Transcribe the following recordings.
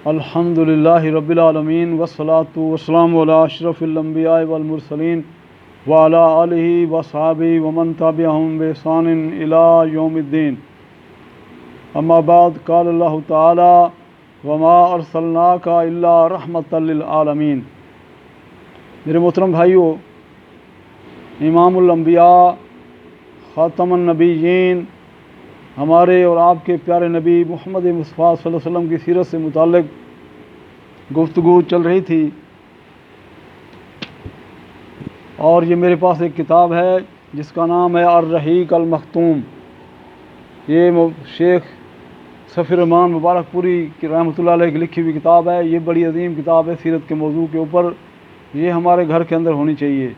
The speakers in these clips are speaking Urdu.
الحمد للہ رب العالمین والصلاة والسلام علی اشرف الانبیاء والمرسلین وعلی آلہ وصحبہ ومن تبعہم بإحسان الی یوم الدین. اما بعد، قال اللہ تعالی وما ارسلناک الا رحمۃ للعالمین. میرے محترم بھائیو، امام الانبیاء، خاتم النبیین، ہمارے اور آپ کے پیارے نبی محمد مصطفیٰ صلی اللہ علیہ وسلم کی سیرت سے متعلق گفتگو چل رہی تھی، اور یہ میرے پاس ایک کتاب ہے جس کا نام ہے الرحیق المختوم. یہ شیخ صفی الرحمان مبارک پوری کی رحمۃ اللہ علیہ کی لکھی ہوئی کتاب ہے. یہ بڑی عظیم کتاب ہے سیرت کے موضوع کے اوپر. یہ ہمارے گھر کے اندر ہونی چاہیے،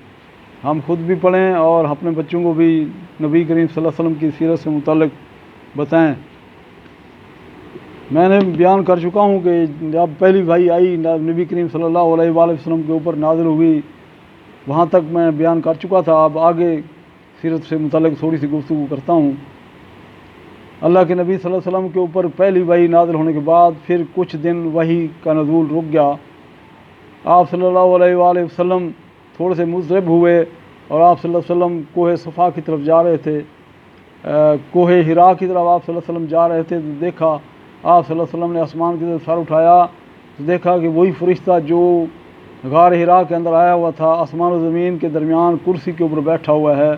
ہم خود بھی پڑھیں اور اپنے بچوں کو بھی نبی کریم صلی اللہ علیہ وسلم کی سیرت سے متعلق بتائیں. میں نے بیان کر چکا ہوں کہ جب پہلی وحی آئی نبی کریم صلی اللہ علیہ وآلہ وسلم کے اوپر نازل ہوئی، وہاں تک میں بیان کر چکا تھا. اب آگے سیرت سے متعلق تھوڑی سی گفتگو کرتا ہوں. اللہ کے نبی صلی اللہ علیہ وسلم کے اوپر پہلی وحی نازل ہونے کے بعد پھر کچھ دن وحی کا نزول رک گیا. آپ صلی اللہ علیہ وآلہ وسلم تھوڑے سے مضطرب ہوئے اور آپ صلی اللہ علیہ وسلم کوہ صفا کی طرف جا رہے تھے. کوہ حرا کی طرف آپ صلی اللہ علیہ وسلم جا رہے تھے تو دیکھا آپ صلی اللہ علیہ وسلم نے آسمان کی طرف سر اٹھایا تو دیکھا کہ وہی فرشتہ جو غار حرا کے اندر آیا ہوا تھا، آسمان و زمین کے درمیان کرسی کے اوپر بیٹھا ہوا ہے.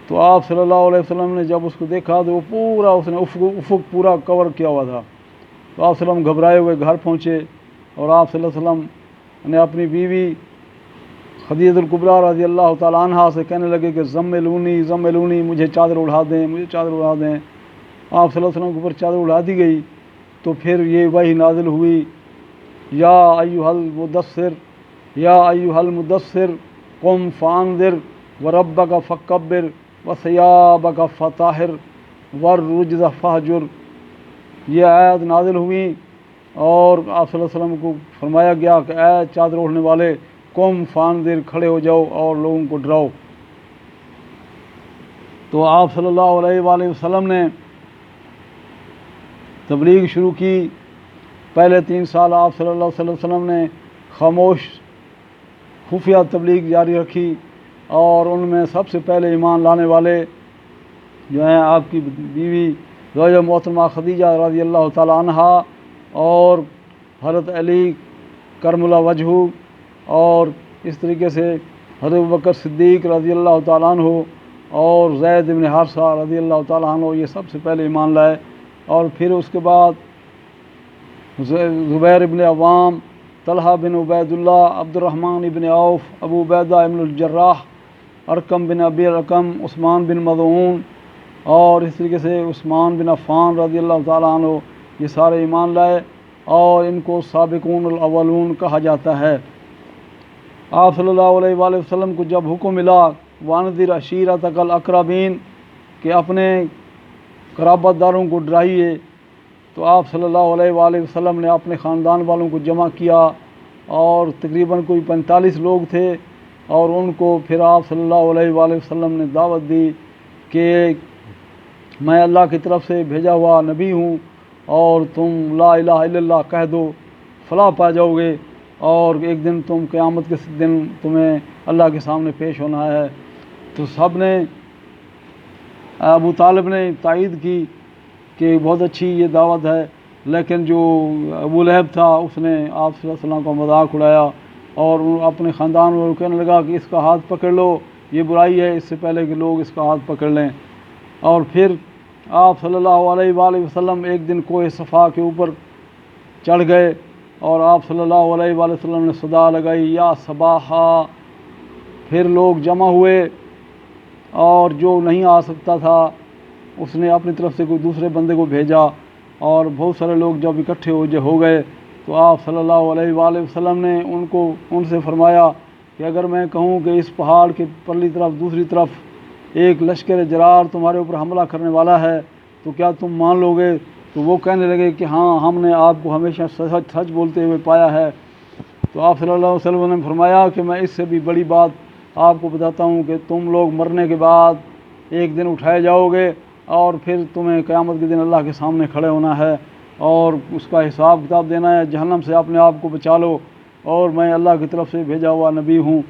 تو آپ صلی اللہ علیہ وسلم نے جب اس کو دیکھا تو وہ پورا اس نے افق پورا کور کیا ہوا تھا. تو آپ صلی اللہ علیہ وسلم گھبرائے ہوئے گھر پہنچے اور آپ صلی اللہ علیہ وسلم نے اپنی بیوی خدیجہ الکبریٰ رضی اللہ تعالیٰ عنہا سے کہنے لگے کہ زملونی، مجھے چادر اڑا دیں، مجھے چادر اڑا دیں. آپ صلی اللہ علیہ وسلم کے اوپر چادر اڑا دی گئی. تو پھر یہ وحی نازل ہوئی، یا ایھا المدثر قم فانذر وربک فکبر وثیابک فطہر والرجز فہجر. یہ آیات نازل ہوئیں اور آپ صلی اللہ علیہ وسلم کو فرمایا گیا کہ اے چادر اوڑھنے والے، قم فانذر، کھڑے ہو جاؤ اور لوگوں کو ڈراؤ. تو آپ صلی اللہ علیہ وآلہ وسلم نے تبلیغ شروع کی. پہلے 3 سال آپ صلی اللہ علیہ وسلم نے خاموش خفیہ تبلیغ جاری رکھی، اور ان میں سب سے پہلے ایمان لانے والے جو ہیں آپ کی بیوی زوجہ محترمہ خدیجہ رضی اللہ تعالیٰ عنہا اور حضرت علی کرم اللہ وجہہ، اور اس طریقے سے حضرت ابوبکر صدیق رضی اللہ تعالیٰ عنہ اور زید بن حارثہ رضی اللہ تعالیٰ عنہ، یہ سب سے پہلے ایمان لائے. اور پھر اس کے بعد زبیر بن عوام، طلحہ بن عبید اللہ، عبد الرحمن بن عوف، ابو عبیدہ بن الجراح، ارقم بن ابی الرقم، عثمان بن مظعون، اور اس طریقے سے عثمان بن عفان رضی اللہ تعالیٰ عنہ، یہ سارے ایمان لائے اور ان کو سابقون الاولون کہا جاتا ہے. آپ صلی اللہ علیہ وآلہ وسلم کو جب حکم ملا وانذر عشیرتک الاقربین کہ اپنے قرابت داروں کو ڈرائیے، تو آپ صلی اللہ علیہ وآلہ وسلم نے اپنے خاندان والوں کو جمع کیا، اور تقریباً کوئی 45 لوگ تھے، اور ان کو پھر آپ صلی اللہ علیہ وآلہ وسلم نے دعوت دی کہ میں اللہ کی طرف سے بھیجا ہوا نبی ہوں، اور تم لا الہ الا اللہ کہہ دو، فلاح پا جاؤ گے، اور ایک دن تم قیامت کے دن تمہیں اللہ کے سامنے پیش ہونا ہے. تو سب نے، ابو طالب نے تائید کی کہ بہت اچھی یہ دعوت ہے، لیکن جو ابو لہب تھا اس نے آپ صلی اللہ علیہ وسلم کا مذاق اڑایا اور اپنے خاندان والوں کو کہنے لگا کہ اس کا ہاتھ پکڑ لو، یہ برائی ہے، اس سے پہلے کہ لوگ اس کا ہاتھ پکڑ لیں. اور پھر آپ صلی اللہ علیہ وآلہ وسلم ایک دن کوہ صفا کے اوپر چڑھ گئے، اور آپ صلی اللہ علیہ وآلہ وسلم نے صدا لگائی یا صباحا. پھر لوگ جمع ہوئے، اور جو نہیں آ سکتا تھا اس نے اپنی طرف سے کوئی دوسرے بندے کو بھیجا، اور بہت سارے لوگ جب اکٹھے ہو گئے تو آپ صلی اللہ علیہ وآلہ وسلم نے ان سے فرمایا کہ اگر میں کہوں کہ اس پہاڑ کے پرلی طرف دوسری طرف ایک لشکر جرار تمہارے اوپر حملہ کرنے والا ہے تو کیا تم مان لو گے؟ تو وہ کہنے لگے کہ ہاں، ہم نے آپ کو ہمیشہ سچ بولتے ہوئے پایا ہے. تو آپ صلی اللہ علیہ وسلم نے فرمایا کہ میں اس سے بھی بڑی بات آپ کو بتاتا ہوں کہ تم لوگ مرنے کے بعد ایک دن اٹھائے جاؤ گے، اور پھر تمہیں قیامت کے دن اللہ کے سامنے کھڑے ہونا ہے. اور اس کا حساب کتاب دینا ہے، جہنم سے اپنے آپ کو بچا لو، اور میں اللہ کی طرف سے بھیجا ہوا نبی ہوں۔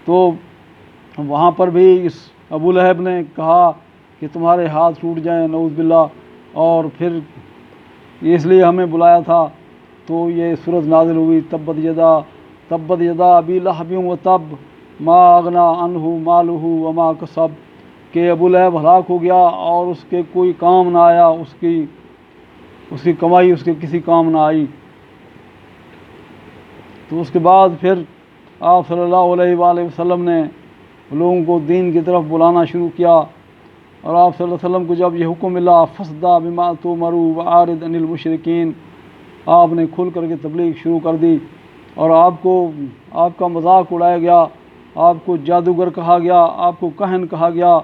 تو وہاں پر بھی اس ابو لہب نے کہا کہ تمہارے ہاتھ ٹوٹ جائیں، نعوذ باللہ، اور پھر اس لیے ہمیں بلایا تھا۔ تو یہ سورت نازل ہوئی، تبت یدا ابی لہب وتب ما اغنا عنہ مالہ وما کسب، کہ ابو لہب ہلاک ہو گیا اور اس کے کوئی کام نہ آیا، اس کی کمائی اس کے کسی کام نہ آئی۔ تو اس کے بعد پھر آپ صلی اللہ علیہ وآلہ وسلم نے لوگوں کو دین کی طرف بلانا شروع کیا، اور آپ صلی اللہ علیہ وسلم کو جب یہ حکم ملا فصدع بما تؤمر وأعرض عن المشرکین، آپ نے کھل کر کے تبلیغ شروع کر دی، اور آپ کا مذاق اڑایا گیا، آپ کو جادوگر کہا گیا، آپ کو کہن کہا گیا،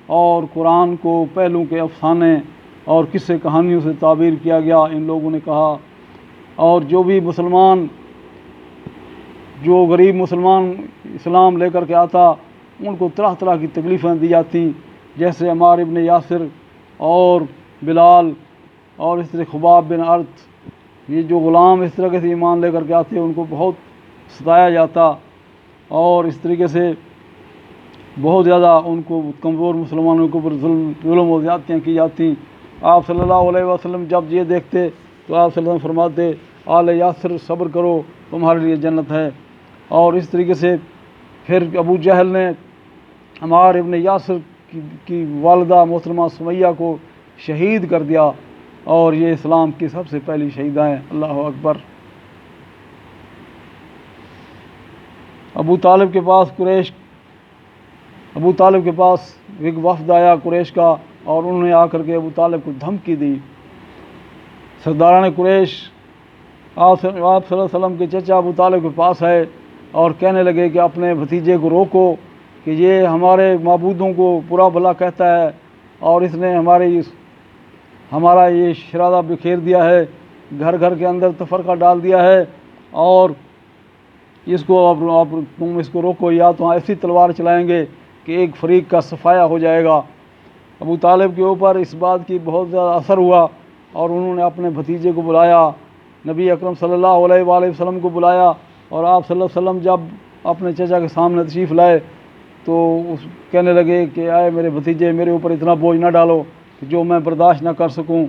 اور قرآن کو پہلوں کے افسانے اور قصے کہانیوں سے تعبیر کیا گیا، ان لوگوں نے کہا۔ اور جو غریب مسلمان اسلام لے کر کے آتا، ان کو طرح طرح کی تکلیفیں دی جاتی، جیسے عمار ابن یاسر اور بلال، اور اس طرح خباب بن ارت، یہ جو غلام اس طرح سے ایمان لے کر کے آتے ان کو بہت ستایا جاتا، اور اس طریقے سے بہت زیادہ ان کو کمزور مسلمانوں کے اوپر ظلم و زیادتیاں کی جاتی۔ آپ صلی اللہ علیہ وسلم جب یہ دیکھتے تو آپ صلی اللہ علیہ وسلم فرماتے آل یاسر صبر کرو، تمہارے لیے جنت ہے۔ اور اس طریقے سے پھر ابو جہل نے عمار ابن یاسر کی والدہ محترمہ سمیہ کو شہید کر دیا، اور یہ اسلام کی سب سے پہلی شہیدہ ہیں۔ اللہ اکبر۔ ابو طالب کے پاس ایک وفد آیا قریش کا، اور انہوں نے آ کر کے ابو طالب کو دھمکی دی۔ سرداران قریش آپ صلی اللہ علیہ وسلم کے چچا ابو طالب کے پاس ہے، اور کہنے لگے کہ اپنے بھتیجے کو روکو، کہ یہ ہمارے معبودوں کو برا بھلا کہتا ہے، اور اس نے ہمارا یہ شرادہ بکھیر دیا ہے، گھر گھر کے اندر تفرقہ ڈال دیا ہے، اور تم اس کو روکو، یا تو ایسی تلوار چلائیں گے کہ ایک فریق کا صفایا ہو جائے گا۔ ابو طالب کے اوپر اس بات کی بہت زیادہ اثر ہوا، اور انہوں نے اپنے بھتیجے کو بلایا، نبی اکرم صلی اللہ علیہ وآلہ وسلم کو بلایا، اور آپ صلی اللہ علیہ وسلم جب اپنے چچا کے سامنے تشریف لائے تو کہنے لگے کہ آئے میرے بھتیجے، میرے اوپر اتنا بوجھ نہ ڈالو کہ جو میں برداشت نہ کر سکوں۔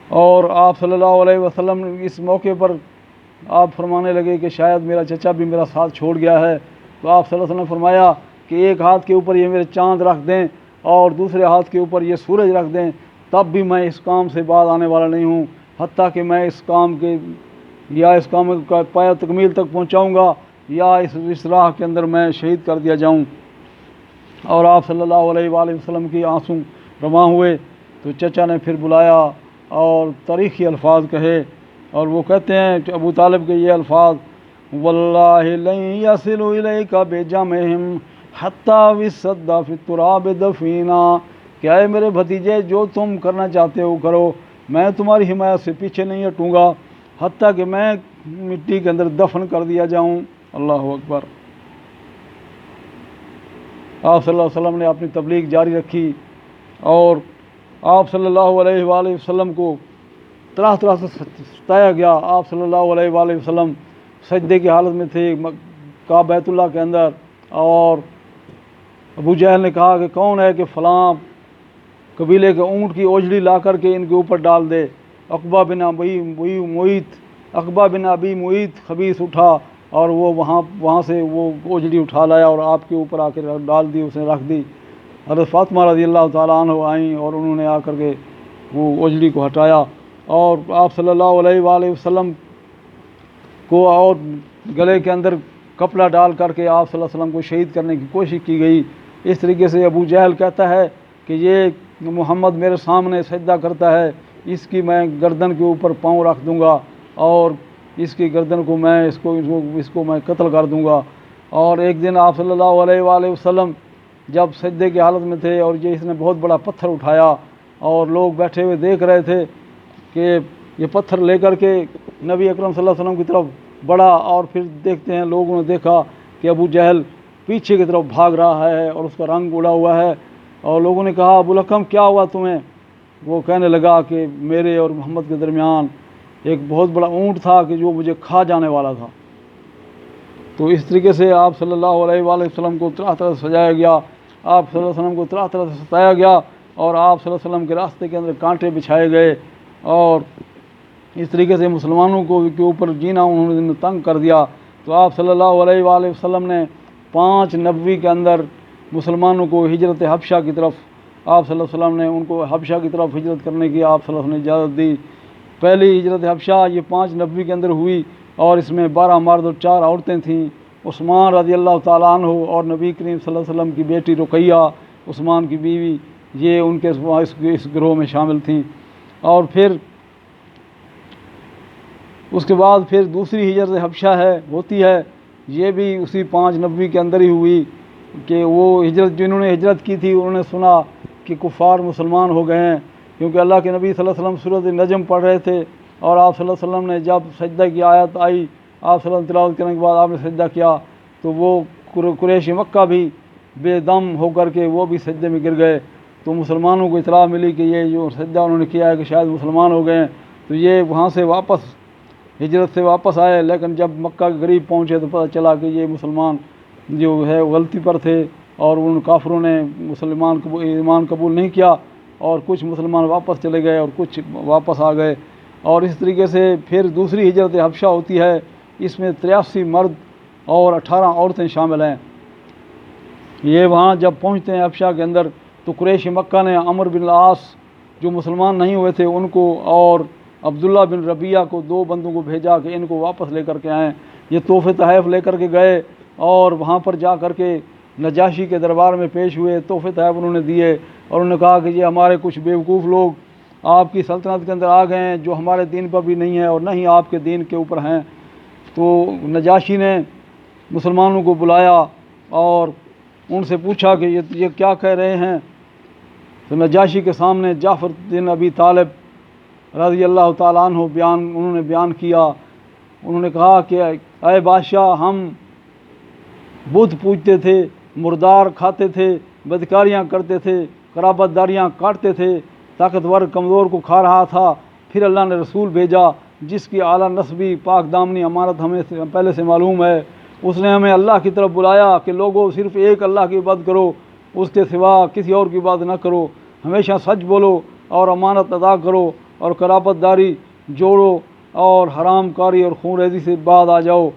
اور آپ صلی اللہ علیہ وسلم اس موقع پر آپ فرمانے لگے کہ شاید میرا چچا بھی میرا ساتھ چھوڑ گیا ہے۔ تو آپ صلی اللہ علیہ وسلم نے فرمایا کہ ایک ہاتھ کے اوپر یہ میرے چاند رکھ دیں اور دوسرے ہاتھ کے اوپر یہ سورج رکھ دیں، تب بھی میں اس کام سے باز آنے والا نہیں ہوں، حتیٰ کہ میں اس کام کا پایہ تکمیل تک پہنچاؤں گا، یا اس راہ کے اندر میں شہید کر دیا جاؤں۔ اور آپ صلی اللہ علیہ وآلہ وسلم کی آنسو رواں ہوئے، تو چچا نے پھر بلایا اور تاریخی الفاظ کہے، اور وہ کہتے ہیں کہ ابو طالب کے یہ الفاظ واللہ لن یصل الیک بجمعہم حتی وصد فی التراب دفینا، کہ اے میرے بھتیجے جو تم کرنا چاہتے ہو کرو، میں تمہاری حمایت سے پیچھے نہیں ہٹوں گا حتیٰ کہ میں مٹی کے اندر دفن کر دیا جاؤں۔ اللہ اکبر۔ آپ صلی اللہ علیہ وسلم نے اپنی تبلیغ جاری رکھی، اور آپ صلی اللہ علیہ وآلہ وسلم کو طرح طرح سے ستایا گیا۔ آپ صلی اللہ علیہ وآلہ وسلم سجدے کی حالت میں تھے بیت اللہ کے اندر، اور ابو جہل نے کہا کہ کون ہے کہ فلاں قبیلے کے اونٹ کی اوجڑی لا کر کے ان کے اوپر ڈال دے۔ عقبہ بن ابی معیط خبیث اٹھا، اور وہ وہاں سے وہ اوجڑی اٹھا لایا اور آپ کے اوپر آ کے ڈال دی، اس نے رکھ دی۔ حضرت فاطمہ رضی اللہ تعالیٰ عنہ آئیں، اور انہوں نے آ کر کے وہ اوجڑی کو ہٹایا، اور آپ صلی اللہ علیہ وآلہ وسلم کو اور گلے کے اندر کپڑا ڈال کر کے آپ صلی اللہ علیہ وسلم کو شہید کرنے کی کوشش کی گئی۔ اس طریقے سے ابو جہل کہتا ہے کہ یہ محمد میرے سامنے سجدہ کرتا ہے، اس کی میں گردن کے اوپر پاؤں رکھ دوں گا، اور اس کی گردن کو میں اس کو میں قتل کر دوں گا۔ اور ایک دن آپ صلی اللہ علیہ وآلہ وسلم جب سجدے کی حالت میں تھے، اور اس نے بہت بڑا پتھر اٹھایا، اور لوگ بیٹھے ہوئے دیکھ رہے تھے کہ یہ پتھر لے کر کے نبی اکرم صلی اللہ علیہ وسلم کی طرف بڑھا، اور پھر دیکھتے ہیں لوگوں نے دیکھا کہ ابو جہل پیچھے کی طرف بھاگ رہا ہے، اور اس کا رنگ اڑا ہوا ہے، اور لوگوں نے کہا ابو الحکم کیا ہوا تمہیں؟ وہ کہنے لگا کہ میرے اور محمد کے درمیان ایک بہت بڑا اونٹ تھا کہ جو مجھے کھا جانے والا تھا۔ تو اس طریقے سے آپ صلی اللہ علیہ وآلہ وسلم کو طرح طرح سے سجایا گیا، آپ صلی اللہ علیہ وسلم کو طرح طرح سے ستایا گیا، اور آپ صلی اللہ علیہ وسلم کے راستے کے اندر کانٹے بچھائے گئے، اور اس طریقے سے مسلمانوں کو کے اوپر جینا انہوں نے تنگ کر دیا۔ تو آپ صلی اللہ علیہ وآلہ وسلم نے 5 نبوی کے اندر مسلمانوں کو ہجرت حبشہ کی طرف، آپ صلی اللہ علیہ وسلم نے ان کو حبشہ کی طرف ہجرت کرنے کی آپ صلی اللہ علیہ وسلم نے اجازت دی۔ پہلی ہجرت حبشہ یہ 5 نبوی کے اندر ہوئی، اور اس میں 12 مرد اور 4 عورتیں تھیں۔ عثمان رضی اللہ تعالیٰ عنہ اور نبی کریم صلی اللہ علیہ وسلم کی بیٹی رقیہ، عثمان کی بیوی، یہ ان کے اس گروہ میں شامل تھیں۔ اور پھر اس کے بعد پھر دوسری ہجرت حبشہ ہوتی ہے، یہ بھی اسی 5 نبوی کے اندر ہی ہوئی کہ وہ جنہوں نے ہجرت کی تھی انہوں نے سنا کہ کفار مسلمان ہو گئے ہیں، کیونکہ اللہ کے نبی صلی اللہ علیہ وسلم سورۃ النجم پڑھ رہے تھے، اور آپ صلی اللہ علیہ وسلم نے جب سجدہ کی آیت آئی، آپ صلی اللہ علیہ وسلم تلاوت کرنے کے بعد آپ نے سجدہ کیا، تو وہ قریش مکہ بھی بے دم ہو کر کے وہ بھی سجدے میں گر گئے۔ تو مسلمانوں کو اطلاع ملی کہ یہ جو سجدہ انہوں نے کیا ہے کہ شاید مسلمان ہو گئے ہیں، تو یہ وہاں سے واپس ہجرت سے واپس آئے، لیکن جب مکہ کے قریب پہنچے تو پتہ چلا کہ یہ مسلمان جو ہے غلطی پر تھے، اور ان کافروں نے ایمان قبول نہیں کیا، اور کچھ مسلمان واپس چلے گئے اور کچھ واپس آ گئے۔ اور اس طریقے سے پھر دوسری ہجرت حبشہ ہوتی ہے، اس میں 83 مرد اور 18 عورتیں شامل ہیں۔ یہ وہاں جب پہنچتے ہیں حبشہ کے اندر، تو قریش مکہ نے عمرو بن العاص جو مسلمان نہیں ہوئے تھے ان کو، اور عبداللہ بن ربیعہ کو 2 بندوں کو بھیجا کہ ان کو واپس لے کر کے آئیں۔ یہ تحفے تحائف لے کر کے گئے، اور وہاں پر جا کر کے نجاشی کے دربار میں پیش ہوئے، تحفے تحائف انہوں نے دیے، اور انہوں نے کہا کہ یہ ہمارے کچھ بیوقوف لوگ آپ کی سلطنت کے اندر آ گئے ہیں جو ہمارے دین پر بھی نہیں ہے اور نہ ہی آپ کے دین کے اوپر ہیں۔ تو نجاشی نے مسلمانوں کو بلایا اور ان سے پوچھا کہ یہ کیا کہہ رہے ہیں۔ تو نجاشی کے سامنے جعفر بن ابی طالب رضی اللہ تعالیٰ عنہ انہوں نے بیان کیا۔ انہوں نے کہا کہ اے بادشاہ، ہم بت پوجتے تھے، مردار کھاتے تھے، بدکاریاں کرتے تھے، قرابت داریاں کاٹتے تھے، طاقتور کمزور کو کھا رہا تھا۔ پھر اللہ نے رسول بھیجا جس کی اعلیٰ نسبی پاک دامنی امانت ہمیں پہلے سے معلوم ہے۔ اس نے ہمیں اللہ کی طرف بلایا کہ لوگوں صرف ایک اللہ کی عبادت کرو، اس کے سوا کسی اور کی عبادت نہ کرو، ہمیشہ سچ بولو اور امانت ادا کرو، اور قرابت داری جوڑو، اور حرام کاری اور خون ریزی سے بعد آ جاؤ،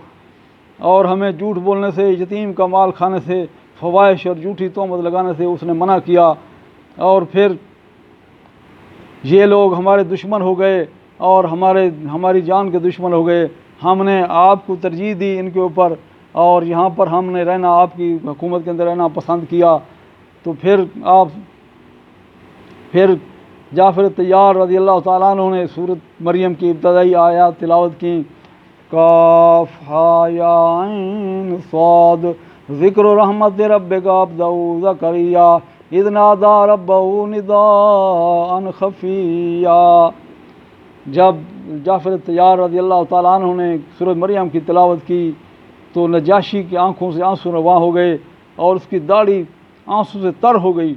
اور ہمیں جھوٹ بولنے سے، یتیم کا مال کھانے سے، فواحش اور جھوٹی تہمت لگانے سے اس نے منع کیا۔ اور پھر یہ لوگ ہمارے دشمن ہو گئے اور ہماری جان کے دشمن ہو گئے، ہم نے آپ کو ترجیح دی ان کے اوپر، اور یہاں پر ہم نے رہنا، آپ کی حکومت کے اندر رہنا پسند کیا۔ تو پھر جعفر طیار رضی اللہ تعالیٰ عنہ نے سورۃ مریم کی ابتدائی آیات تلاوت کی، کاف ہا یا عین صاد ذکر رحمت ربک عبدہ زکریا اذ نادی ربہ نداء خفیا۔ جب جعفر طیار رضی اللہ تعالیٰ عنہ نے سورۃ مریم کی تلاوت کی تو نجاشی کی آنکھوں سے آنسو رواں ہو گئے، اور اس کی داڑھی آنسو سے تر ہو گئی،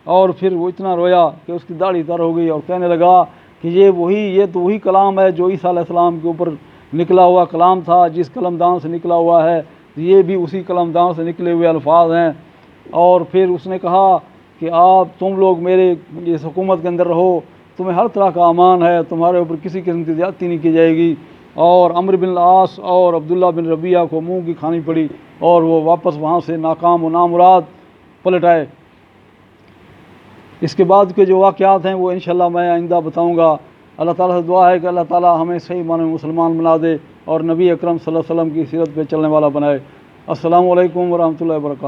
اور پھر وہ اتنا رویا کہ اس کی داڑھی تر ہو گئی، اور کہنے لگا کہ یہ تو وہی کلام ہے جو عیسیٰ علیہ السلام کے اوپر نکلا ہوا کلام تھا، جس قلم دان سے نکلا ہوا ہے، یہ بھی اسی قلم دان سے نکلے ہوئے الفاظ ہیں۔ اور پھر اس نے کہا کہ تم لوگ میرے اس حکومت کے اندر رہو، تمہیں ہر طرح کا امان ہے، تمہارے اوپر کسی قسم کی زیادتی نہیں کی جائے گی۔ اور عمرو بن العاص اور عبداللہ بن ربیعہ کو منہ کی کھانی پڑی، اور وہ واپس وہاں سے ناکام و نامراد پلٹ آئے۔ اس کے بعد کے جو واقعات ہیں وہ انشاءاللہ میں آئندہ بتاؤں گا۔ اللہ تعالیٰ سے دعا ہے کہ اللہ تعالیٰ ہمیں صحیح معنی میں مسلمان بنا دے، اور نبی اکرم صلی اللہ علیہ وسلم کی سیرت پہ چلنے والا بنائے۔ السلام علیکم ورحمۃ اللہ وبرکاتہ۔